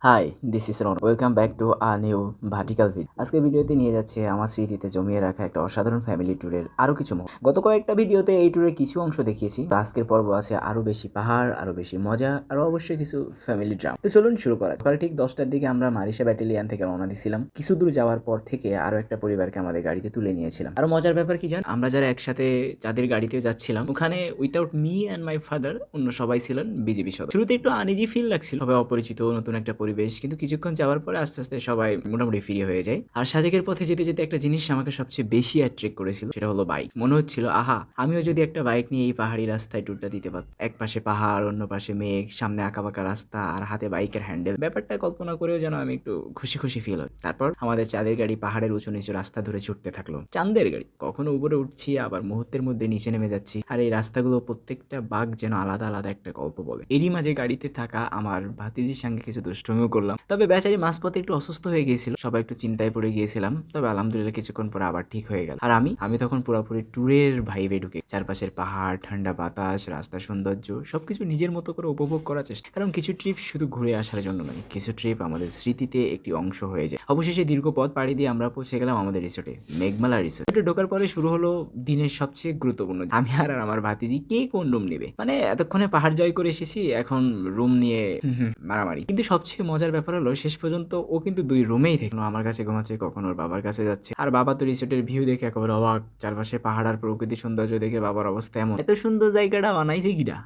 High, this is Ron. Welcome back to a new vertical video. আজকের ভিডিওতে নিয়ে যাচ্ছে আমার স্মৃতিতে জমিয়ে রাখা একটা অসাধারণ ফ্যামিলি ট্যুরের আরও কিছু মুহূর্ত। গত কয়েকটা ভিডিওতে এই ট্যুরের কিছু অংশ দেখিয়েছি। তো আজকের পর্ব আছে আরও বেশি পাহাড়, আরও বেশি মজা, আরও অবশ্যই কিছু ফ্যামিলি ড্রামা। তো চলুন শুরু করা যাক। সকাল ঠিক 10টার দিকে আমরা মারিশা ব্যাটালিয়ান থেকে রওনা দিয়েছিলাম। কিছু দূর যাওয়ার পর থেকে আরও একটা পরিবারকে আমাদের গাড়িতে তুলে নিয়েছিলাম। আরও মজার ব্যাপার কি জান, আমরা যারা একসাথে যাদের গাড়িতে যাচ্ছিলাম ওখানে without me and my father অন্য সবাই ছিলেন বিজেপি সদস্য। শুরুতে একটু আনইজি ফিল লাগছিল, সবাই অপরিচিত, নতুন একটা পরিবেশ, কিন্তু কিছুক্ষণ যাওয়ার পরে আস্তে আস্তে সবাই মোটামুটি ফ্রি হয়ে যায়। আর সাজেকের পথে যেতে যেতে একটা জিনিস আমাকে সবচেয়ে বেশি অ্যাট্রাক্ট করেছিল, সেটা হলো বাইক। মনে হচ্ছিল আহা, আমিও যদি একটা বাইক নিয়ে এই পাহাড়ি রাস্তায় ট্যুরটা দিতে পারতাম। এক পাশে পাহাড়, অন্য পাশে মেঘ, সামনে আঁকাবাঁকা রাস্তা আর হাতে বাইকের হ্যান্ডেল। ব্যাপারটা কল্পনা করেও যেন আমি একটু খুশি খুশি ফিল হয়। তারপর আমাদের চাঁদের গাড়ি পাহাড়ের উঁচু নিচু রাস্তা ধরে ছুটতে থাকলো। চাঁদের গাড়ি কখনো উপরে উঠছি, আবার মুহূর্তের মধ্যে নিচে নেমে যাচ্ছি। আর এই রাস্তাগুলো প্রত্যেকটা বাঁক যেন আলাদা আলাদা একটা গল্প বলে। এরই মাঝে গাড়িতে থাকা আমার ভাতিজির সঙ্গে কিছু দুষ্টুমিও করলাম। তবে বেচারি মাঝপথে একটু অসুস্থ হয়ে গিয়েছিল, সবাই একটু চিন্তায় পড়ে গিয়েছিলাম। তবে আলহামদুলিল্লাহ কিছুক্ষণ পরে আবার ঠিক হয়ে গেল। আর আমি তখন পুরোপুরি ট্যুরের ভাইবে ঢুকে চারপাশের পাহাড়, ঠান্ডা বাতাস, রাস্তার সৌন্দর্য সবকিছু নিজের মতো করে উপভোগ করার চেষ্টা। কারণ কিছু ট্রিপ শুধু ঘুরে আসার জন্য নয়, কিছু ট্রিপ আমাদের স্মৃতিতে একটি অংশ হয়ে যায়। অবশেষে দীর্ঘ পথ পাড়ি দিয়ে আমরা পৌঁছে গেলাম আমাদের রিসোর্টে, মেঘমালা রিসোর্টে। ঢোকার পরে শুরু হলো দিনের সবচেয়ে গুরুত্বপূর্ণ। আমি আর আমার ভাতিজি কে কোন রুম নেবে, মানে এতক্ষণে পাহাড় জয় করে এসেছি, এখন রুম নিয়ে মারামারি। কিন্তু সবচেয়ে মজার ব্যাপার হলো শেষ পর্যন্ত ও কিন্তু 2 রুমেই থাকে। কখনো আমার কাছে ঘুমাচ্ছে, কখনো ওর বাবার কাছে যাচ্ছে। আর বাবা তো রিসোর্টের ভিউ দেখে একেবারে অবাক। চারপাশে পাহাড় আর প্রকৃতির সৌন্দর্য দেখে বাবার অবস্থা এমন, এত সুন্দর জায়গাটা বানাইছে কিরা।